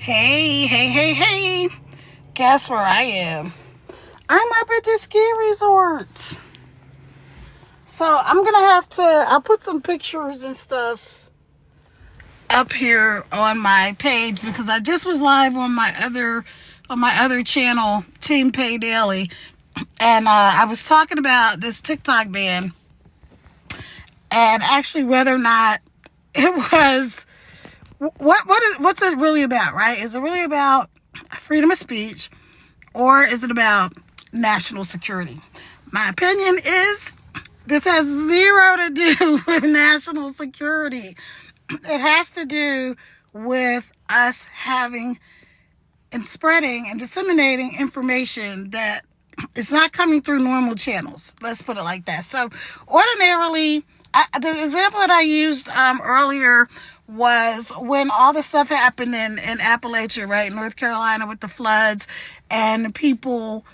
Hey. Guess where I am? I'm up at the ski resort. So I'm going to I'll put some pictures and stuff up here on my page because I just was live on my other channel, Team Pay Daily. And I was talking about this TikTok ban and actually whether or not it was what's it really about, right? Is it really about freedom of speech or is it about national security? My opinion is this has zero to do with national security. It has to do with us having and spreading and disseminating information that is not coming through normal channels. Let's put it like that. So ordinarily, the example that I used earlier was when all the stuff happened in Appalachia, right? North Carolina with the floods and people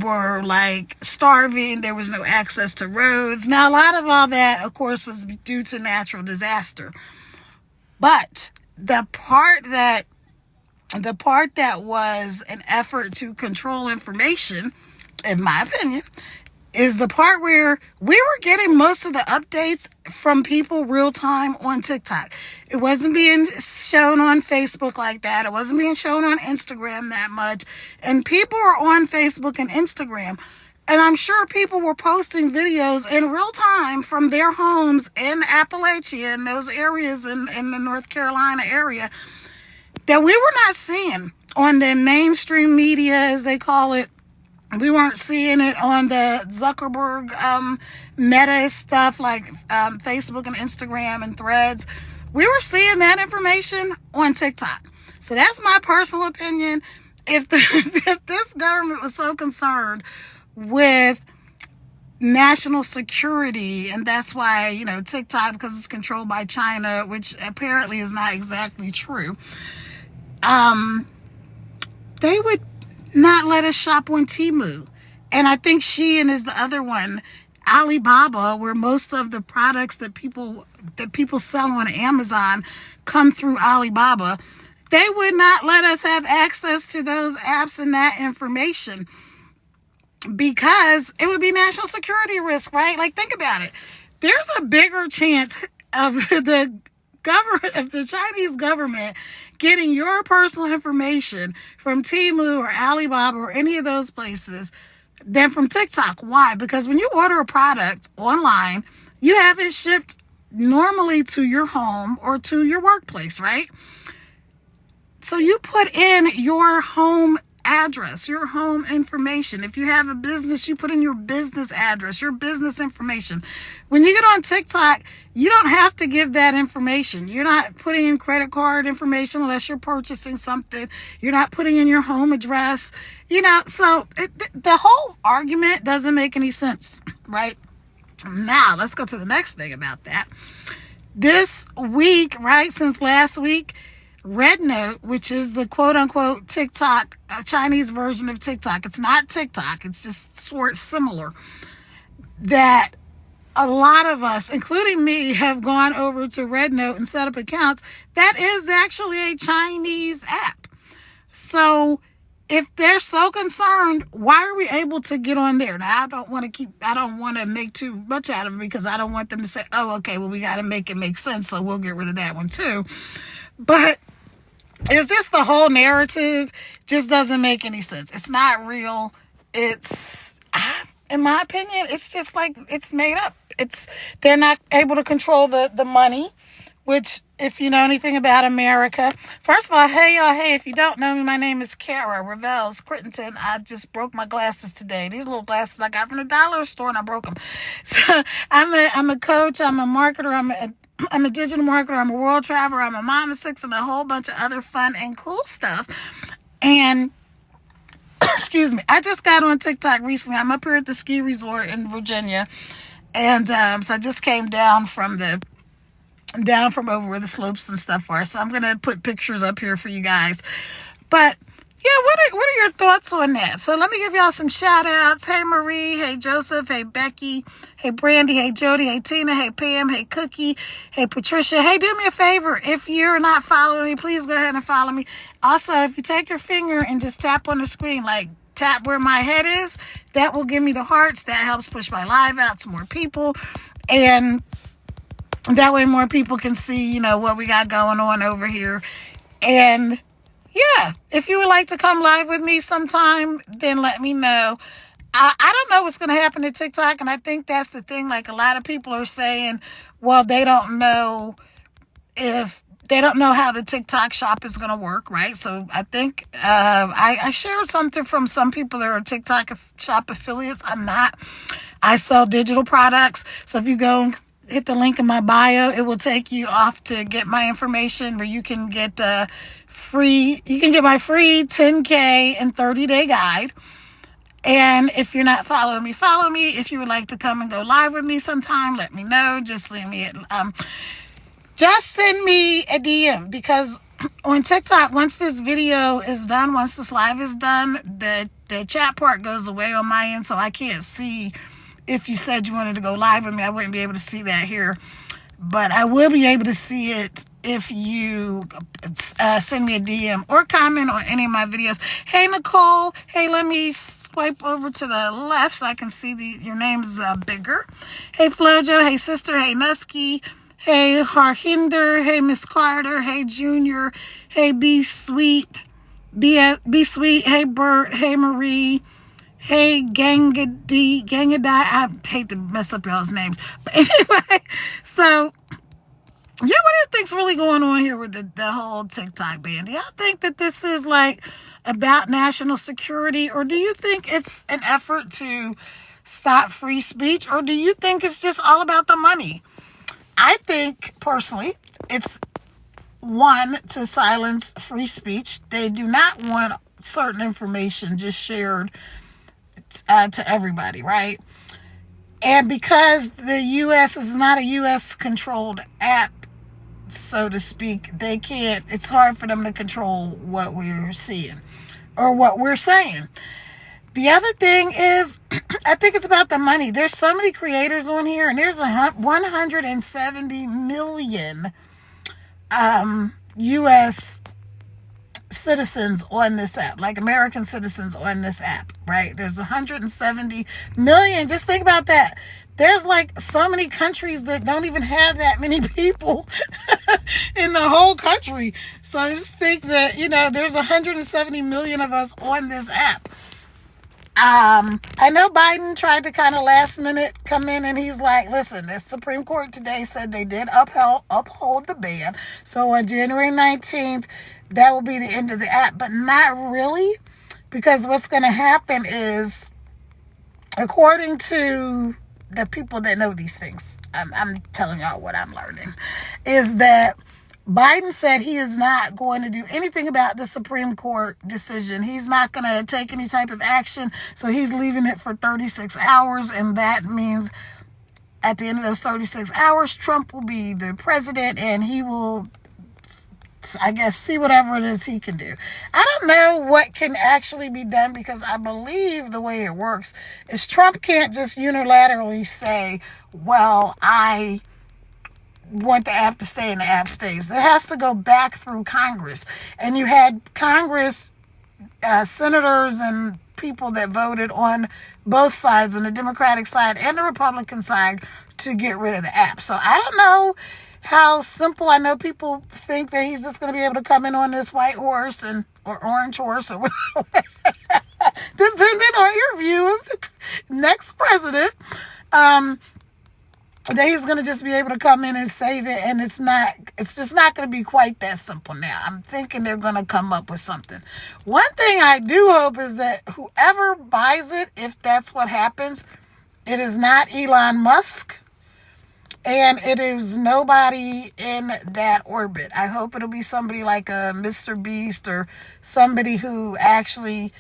were like starving. There was no access to roads. Now, a lot of all that, of course, was due to natural disaster. But the part that was an effort to control information, in my opinion, is the part where we were getting most of the updates from people real time on TikTok. It wasn't being shown on Facebook like that. It wasn't being shown on Instagram that much. And people are on Facebook and Instagram. And I'm sure people were posting videos in real time from their homes in Appalachia and those areas in the North Carolina area that we were not seeing on the mainstream media, as they call it. We weren't seeing it on the Zuckerberg meta stuff like Facebook and Instagram and Threads. We were seeing that information on TikTok. So that's my personal opinion. If this government was so concerned with national security, and that's why, TikTok, because it's controlled by China, which apparently is not exactly true, they would not let us shop on Temu. And I think Shein is the other one. Alibaba, where most of the products that people sell on Amazon come through Alibaba, they would not let us have access to those apps and that information because it would be national security risk, right? Like, think about it. There's a bigger chance of the Chinese government getting your personal information from Temu or Alibaba or any of those places than from TikTok. Why? Because when you order a product online, you have it shipped normally to your home or to your workplace, right? So you put in your home address, your home information. If you have a business, you put in your business address, your business information. When you get on TikTok, you don't have to give that information. You're not putting in credit card information unless you're purchasing something. You're not putting in your home address, so the whole argument doesn't make any sense, right? Now, let's go to the next thing about that. This week, right, since last week, RedNote, which is the quote-unquote TikTok, Chinese version of TikTok. It's not TikTok. It's just sort of similar. That a lot of us, including me, have gone over to RedNote and set up accounts. That is actually a Chinese app. So if they're so concerned, why are we able to get on there? Now, I don't want to make too much out of it because I don't want them to say, oh, okay, well, we got to make it make sense, so we'll get rid of that one too. But it's just the whole narrative just doesn't make any sense. It's not real. It's, in my opinion, it's just like it's made up. They're not able to control the money, which, if you know anything about America, first of all, hey y'all, if you don't know me, my name is Kara Revels Crittenton. I just broke my glasses today. These little glasses I got from the dollar store and I broke them. So I'm a coach. I'm a marketer. I'm a digital marketer, I'm a world traveler, I'm a mom of 6, and a whole bunch of other fun and cool stuff. And, excuse me, I just got on TikTok recently. I'm up here at the ski resort in Virginia. And so I just came down from over where the slopes and stuff are. So I'm going to put pictures up here for you guys. But yeah, what are your thoughts on that? So let me give y'all some shout outs. Hey Marie, hey Joseph, hey Becky, hey Brandy, hey Jody, hey Tina, hey Pam, hey Cookie, hey Patricia. Hey, do me a favor. If you're not following me, please go ahead and follow me Also, if you take your finger and just tap on the screen, like tap where my head is, that will give me the hearts. That helps push my live out to more people. And that way more people can see, what we got going on over here. And yeah, if you would like to come live with me sometime, then let me know. I don't know what's going to happen to TikTok, and I think that's the thing. Like, a lot of people are saying, well, they don't know how the TikTok shop is going to work, right? So I think I shared something from some people that are TikTok shop affiliates. I'm not. I sell digital products. So if you go hit the link in my bio, it will take you off to get my information where you can get my free 10K and 30-day guide. And if you're not following me, follow me. If you would like to come and go live with me sometime, let me know. Just send me a DM, because on TikTok, once this video is done, once this live is done, the chat part goes away on my end, so I can't see if you said you wanted to go live with me. I wouldn't be able to see that here, but I will be able to see it if you send me a DM or comment on any of my videos. Hey, Nicole. Hey, let me swipe over to the left so I can see your name's bigger. Hey, Flojo. Hey, Sister. Hey, Nusky. Hey, Harhinder. Hey, Miss Carter. Hey, Junior. Hey, Be Sweet. Be Sweet. Hey, Bert. Hey, Marie. Hey, Gangadai. I hate to mess up y'all's names. But anyway, so yeah, what do you think's really going on here with the whole TikTok ban? Do y'all think that this is like about national security, or do you think it's an effort to stop free speech, or do you think it's just all about the money? I think personally it's one, to silence free speech. They do not want certain information just shared to everybody, right? And because the U.S. is not a U.S. controlled app, so to speak, it's hard for them to control what we're seeing or what we're saying. The other thing is, I think it's about the money. There's so many creators on here, and there's 170 million U.S. citizens on this app, like American citizens on this app, right? There's 170 million. Just think about that. There's like so many countries that don't even have that many people in the whole country. So I just think that, there's 170 million of us on this app. I know Biden tried to kind of last minute come in, and he's like, listen, the Supreme Court today said they did uphold the ban. So on January 19th, that will be the end of the app, but not really, because what's going to happen is, according to the people that know these things, I'm telling y'all what I'm learning, is that Biden said he is not going to do anything about the Supreme Court decision. He's not going to take any type of action. So he's leaving it for 36 hours. And that means at the end of those 36 hours, Trump will be the president, and he will, I guess, see whatever it is he can do. I don't know what can actually be done, because I believe the way it works is Trump can't just unilaterally say, well, I want the app to stay and the app stays. It has to go back through Congress. And you had Congress, senators and people that voted on both sides, on the Democratic side and the Republican side, to get rid of the app. So I don't know how simple. I know people think that he's just going to be able to come in on this white horse or orange horse, or whatever, depending on your view of the next president. That he's going to just be able to come in and save it, and it's just not going to be quite that simple now. I'm thinking they're going to come up with something. One thing I do hope is that whoever buys it, if that's what happens, it is not Elon Musk, and it is nobody in that orbit. I hope it'll be somebody like a Mr. Beast, or somebody who actually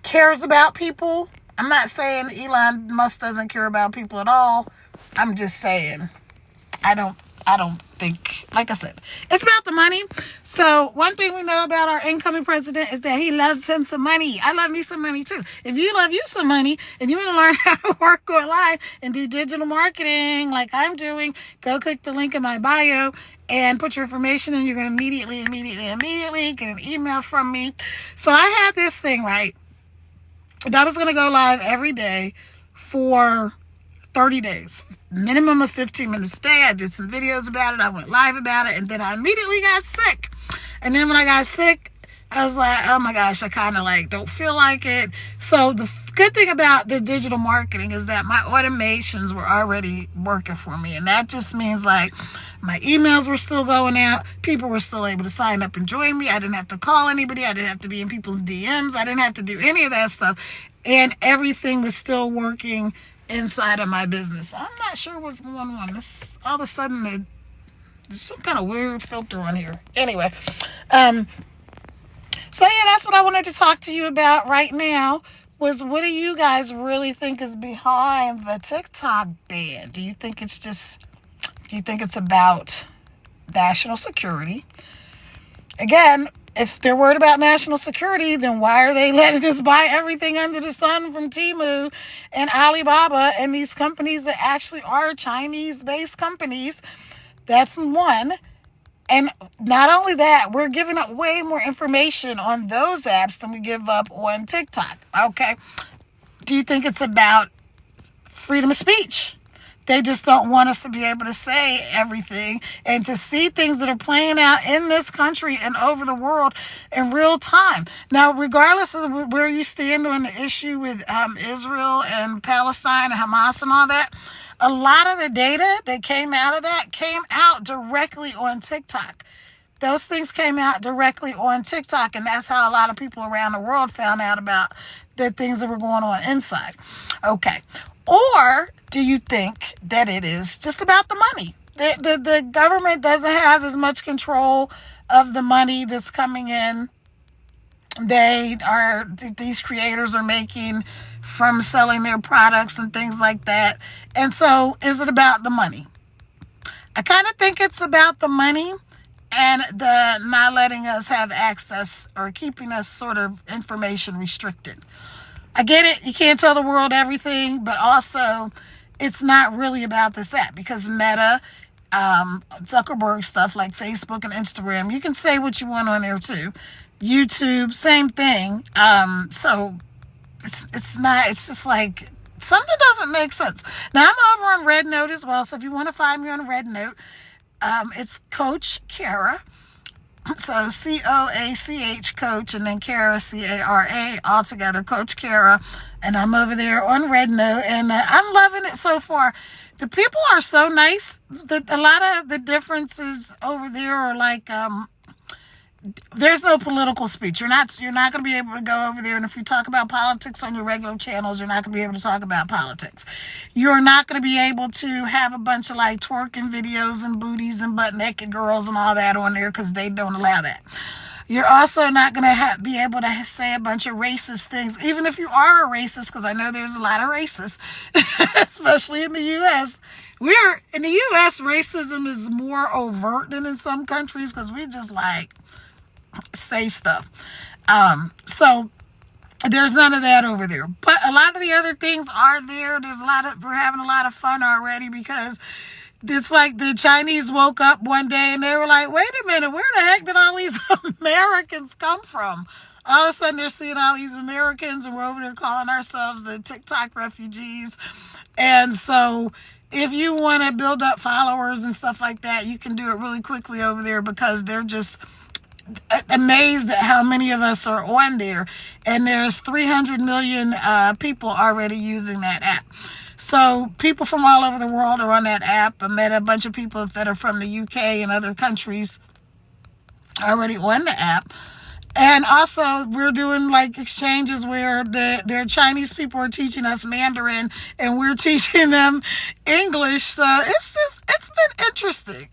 cares about people. I'm not saying Elon Musk doesn't care about people at all. I'm just saying I don't think, like I said, it's about the money. So one thing we know about our incoming president is that he loves him some money. I love me some money too. If you love you some money and you want to learn how to work online and do digital marketing like I'm doing, go click the link in my bio and put your information in. You're going to immediately get an email from me. So I had this thing, right? And I was going to go live every day for 30 days, minimum of 15 minutes a day. I did some videos about it. I went live about it. And then I immediately got sick. And then when I got sick, I was like, oh my gosh, I kind of like don't feel like it. So the good thing about the digital marketing is that my automations were already working for me. And that just means like my emails were still going out. People were still able to sign up and join me. I didn't have to call anybody. I didn't have to be in people's DMs. I didn't have to do any of that stuff. And everything was still working inside of my business. I'm not sure what's going on. This all of a sudden there's some kind of weird filter on here. Anyway, so yeah, that's what I wanted to talk to you about right now. Was what do you guys really think is behind the TikTok ban? Do you think it's about national security? Again, if they're worried about national security, then why are they letting us buy everything under the sun from Temu and Alibaba and these companies that actually are Chinese-based companies? That's one. And not only that, we're giving up way more information on those apps than we give up on TikTok. Okay. Do you think it's about freedom of speech? They just don't want us to be able to say everything and to see things that are playing out in this country and over the world in real time. Now, regardless of where you stand on the issue with Israel and Palestine and Hamas and all that, a lot of the data that came out of that came out directly on TikTok. Those things came out directly on TikTok, and that's how a lot of people around the world found out about the things that were going on inside. Okay. Or do you think that it is just about the money? The government doesn't have as much control of the money that's coming in. These creators are making from selling their products and things like that. And so is it about the money? I kind of think it's about the money and the not letting us have access or keeping us sort of information restricted. I get it. You can't tell the world everything, but also it's not really about this app because Meta, Zuckerberg stuff like Facebook and Instagram, you can say what you want on there too. YouTube, same thing. So it's just like something doesn't make sense. Now I'm over on Red Note as well. So if you want to find me on Red Note, it's Coach Cara. So COACH Coach and then Cara CARA all together, Coach Cara, and I'm over there on Red Note and I'm loving it so far. The people are so nice. A lot of the differences over there are like there's no political speech. You're not going to be able to go over there, and if you talk about politics on your regular channels, you're not going to be able to talk about politics. You're not going to be able to have a bunch of like twerking videos and booties and butt naked girls and all that on there because they don't allow that. You're also not going to be able to say a bunch of racist things, even if you are a racist, because I know there's a lot of racists, especially in the U.S. In the U.S., racism is more overt than in some countries because we just like say stuff. So there's none of that over there. But a lot of the other things are there. We're having a lot of fun already because it's like the Chinese woke up one day and they were like, wait a minute, where the heck did all these Americans come from? All of a sudden they're seeing all these Americans and we're over there calling ourselves the TikTok refugees. And so if you want to build up followers and stuff like that, you can do it really quickly over there because they're just amazed at how many of us are on there, and there's 300 million people already using that app. So people from all over the world are on that app. I met a bunch of people that are from the UK and other countries already on the app. And also we're doing like exchanges where their Chinese people are teaching us Mandarin and we're teaching them English. So it's been interesting.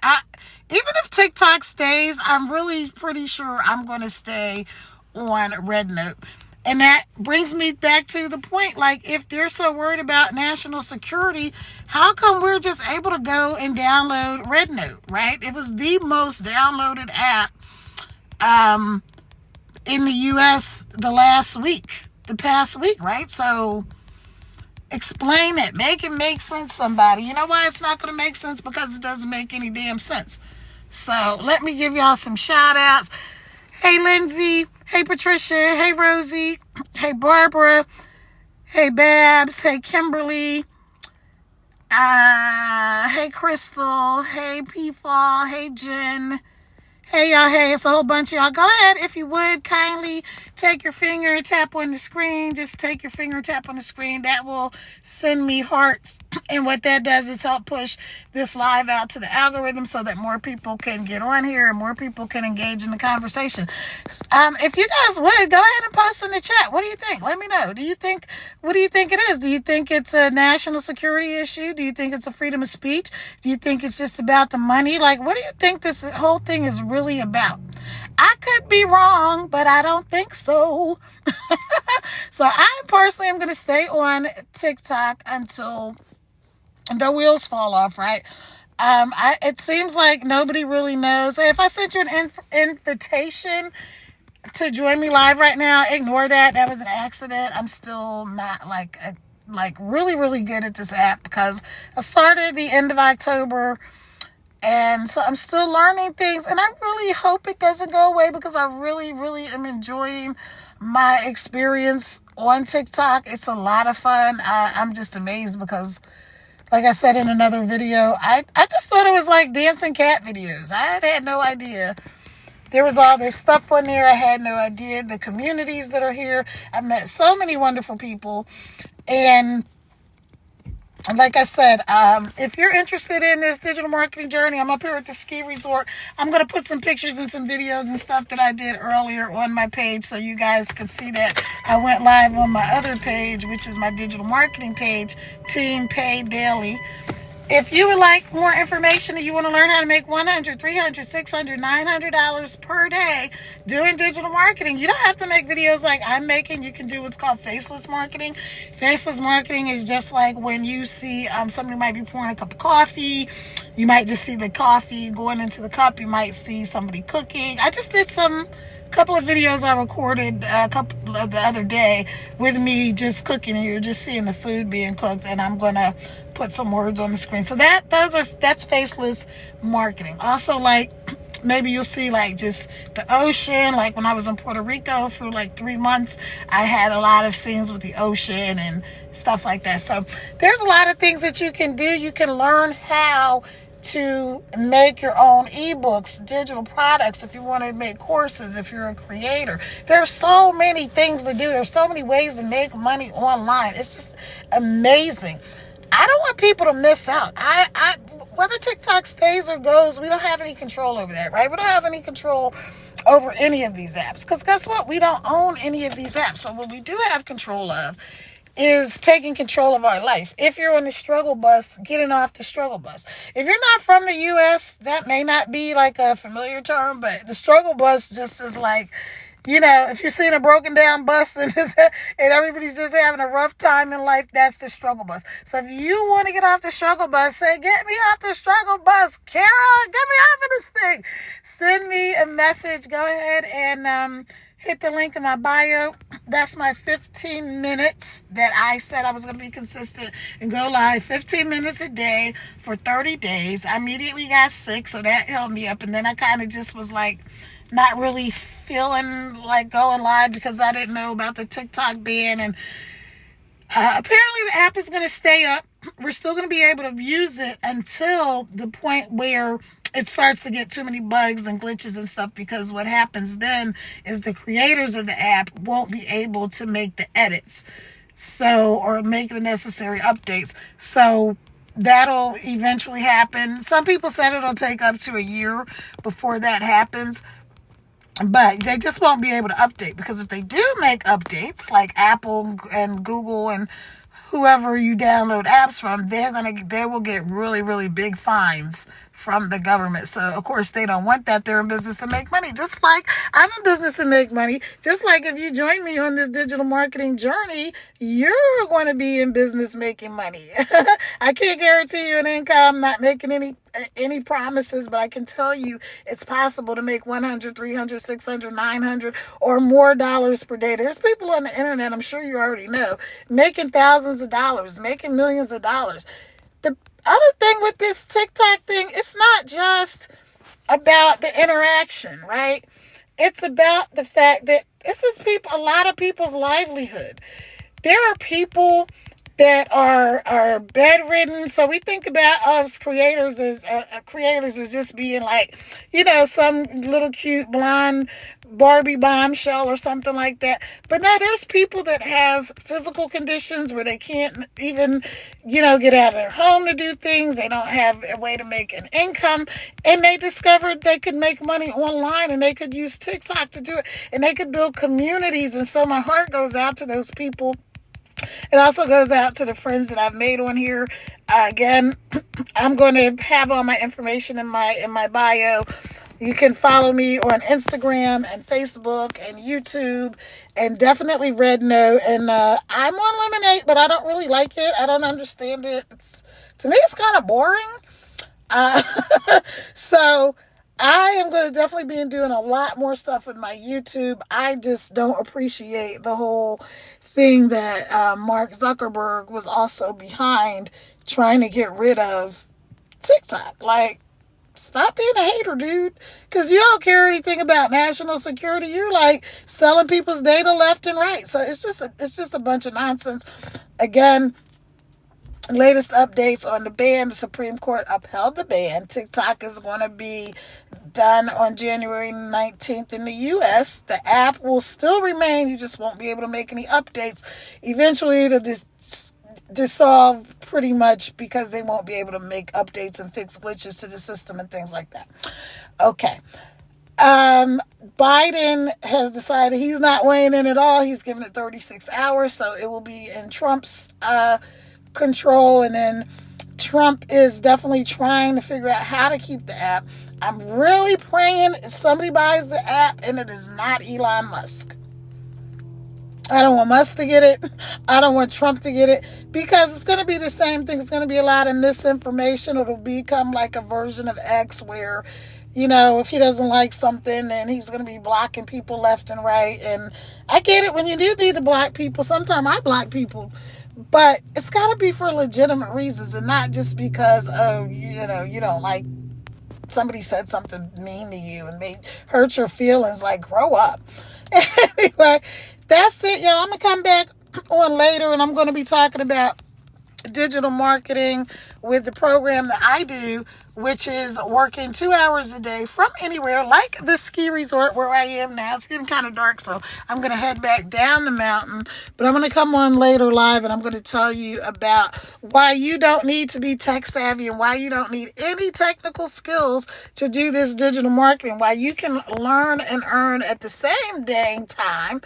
Even if TikTok stays, I'm really pretty sure I'm going to stay on Red Note. And that brings me back to the point, like, if they're so worried about national security, how come we're just able to go and download RedNote, right? It was the most downloaded app in the US the past week, right? So explain it. Make it make sense, somebody. You know why it's not going to make sense? Because it doesn't make any damn sense. So let me give y'all some shout outs. Hey, Lindsay. Hey, Patricia. Hey, Rosie. Hey, Barbara. Hey, Babs. Hey, Kimberly. Hey, Crystal. Hey, P-Fall. Hey, Jen. Hey, y'all. Hey, it's a whole bunch of y'all. Go ahead, if you would, kindly take your finger and tap on the screen. Just take your finger and tap on the screen. That will send me hearts. And what that does is help push this live out to the algorithm so that more people can get on here and more people can engage in the conversation. If you guys would, go ahead and post in the chat. What do you think? Let me know. What do you think it is? Do you think it's a national security issue? Do you think it's a freedom of speech? Do you think it's just about the money? Like, what do you think this whole thing is really about? I could be wrong, but I don't think so. So I personally am going to stay on TikTok until the wheels fall off, right? It seems like nobody really knows. If I sent you an invitation to join me live right now, ignore that. That was an accident. I'm still not like really, really good at this app because I started at the end of October. And so I'm still learning things, and I really hope it doesn't go away because I really, really am enjoying my experience on TikTok. It's a lot of fun. I'm just amazed because, like I said in another video, I just thought it was like dancing cat videos. I had no idea. There was all this stuff on there. I had no idea. The communities that are here. I met so many wonderful people. And like I said, if you're interested in this digital marketing journey, I'm up here at the ski resort. I'm going to put some pictures and some videos and stuff that I did earlier on my page so you guys can see that. I went live on my other page, which is my digital marketing page, Team Pay Daily. If you would like more information and you want to learn how to make $100, $300, $600, $900 per day doing digital marketing, you don't have to make videos like I'm making. You can do what's called faceless marketing. Faceless marketing is just like when you see somebody might be pouring a cup of coffee. You might just see the coffee going into the cup. You might see somebody cooking. I just did couple of videos I recorded a couple of the other day with me just cooking, and you're just seeing the food being cooked, and I'm gonna put some words on the screen. So that's faceless marketing. Also, like, maybe you'll see like just the ocean. Like when I was in Puerto Rico for like 3 months, I had a lot of scenes with the ocean and stuff like that. So there's a lot of things that you can do. You can learn how to make your own ebooks, digital products, if you want to make courses, if you're a creator. There's so many things to do. There's so many ways to make money online. It's just amazing. I don't want people to miss out. Whether TikTok stays or goes, we don't have any control over that, right? We don't have any control over any of these apps. Because guess what? We don't own any of these apps. So what we do have control of is taking control of our life. If you're on the struggle bus, getting off the struggle bus. If you're not from the U.S., that may not be like a familiar term, but the struggle bus just is like, you know, if you're seeing a broken down bus and everybody's just having a rough time in life, that's the struggle bus. So if you want to get off the struggle bus, say, get me off the struggle bus. Carol, get me off of this thing. Send me a message. Go ahead and hit the link in my bio. That's my 15 minutes that I said I was going to be consistent and go live 15 minutes a day for 30 days. I immediately got sick, so that held me up. And then I kind of just was like, not really feeling like going live because I didn't know about the TikTok ban. And apparently the app is going to stay up. We're still going to be able to use it until the point where it starts to get too many bugs and glitches and stuff, because what happens then is the creators of the app won't be able to make the edits or make the necessary updates. So that'll eventually happen. Some people said it'll take up to a year before that happens, but they just won't be able to update, because if they do make updates, like Apple and Google and whoever you download apps from, they will get really, really big fines from the government. So, of course, they don't want that. They're in business to make money. Just like I'm in business to make money. Just like if you join me on this digital marketing journey, you're going to be in business making money. I can't guarantee you an income, not making any promises, but I can tell you it's possible to make 100, 300, 600, 900 or more dollars per day. There's people on the internet, I'm sure you already know, making thousands of dollars, making millions of dollars. The other thing with this TikTok thing, it's not just about the interaction, right? It's about the fact that this is a lot of people's livelihood. There are people that are bedridden. So we think about us creators as just being like, some little cute blonde Barbie bombshell or something like that. But no, there's people that have physical conditions where they can't even, get out of their home to do things. They don't have a way to make an income. And they discovered they could make money online and they could use TikTok to do it. And they could build communities. And so my heart goes out to those people. It also goes out to the friends that I've made on here. Again, I'm going to have all my information in my bio. You can follow me on Instagram and Facebook and YouTube and definitely Red Note. And I'm on Lemonade, but I don't really like it. I don't understand it. To me, it's kind of boring. So I am going to definitely be doing a lot more stuff with my YouTube. I just don't appreciate the whole thing that Mark Zuckerberg was also behind trying to get rid of TikTok. Like, stop being a hater, dude, because you don't care anything about national security. You're like selling people's data left and right. So it's just a bunch of nonsense. Again, latest updates on the ban. The Supreme Court upheld the ban. TikTok is going to be done on January 19th in the U.S. The app will still remain. You just won't be able to make any updates. Eventually, it'll dissolve pretty much because they won't be able to make updates and fix glitches to the system and things like that. Okay. Biden has decided he's not weighing in at all. He's given it 36 hours, so it will be in Trump's control. And then Trump is definitely trying to figure out how to keep the app. I'm really praying somebody buys the app and it is not Elon Musk. I don't want Musk to get it. I don't want Trump to get it because it's going to be the same thing. It's going to be a lot of misinformation. It'll become like a version of X where, if he doesn't like something, then he's going to be blocking people left and right. And I get it when you do need to block people. Sometimes I block people. But it's got to be for legitimate reasons and not just because of, you don't like somebody said something mean to you and may hurt your feelings. Like, grow up. Anyway, that's it, y'all. I'm going to come back on later and I'm going to be talking about digital marketing with the program that I do, which is working 2 hours a day from anywhere, like the ski resort where I am now. It's getting kind of dark, so I'm going to head back down the mountain. But I'm going to come on later live, and I'm going to tell you about why you don't need to be tech savvy and why you don't need any technical skills to do this digital marketing, why you can learn and earn at the same dang time,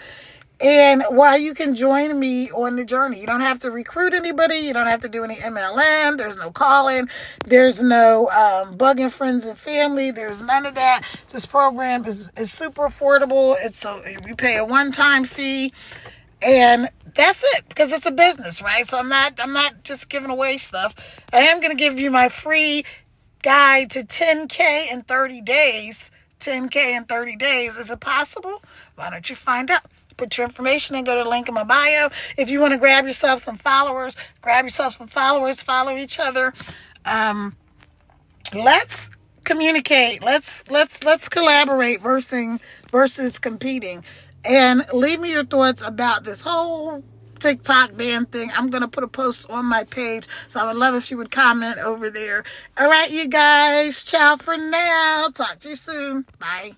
and why you can join me on the journey. You don't have to recruit anybody. You don't have to do any MLM. There's no calling. There's no bugging friends and family. There's none of that. This program is super affordable. You pay a one-time fee, and that's it, because it's a business, right? So I'm not just giving away stuff. I am going to give you my free guide to 10K in 30 days. 10K in 30 days. Is it possible? Why don't you find out? Put your information in, go to the link in my bio. If you want to grab yourself some followers, follow each other. Let's communicate. Let's collaborate versus competing. And leave me your thoughts about this whole TikTok ban thing. I'm going to put a post on my page, so I would love if you would comment over there. All right, you guys. Ciao for now. Talk to you soon. Bye.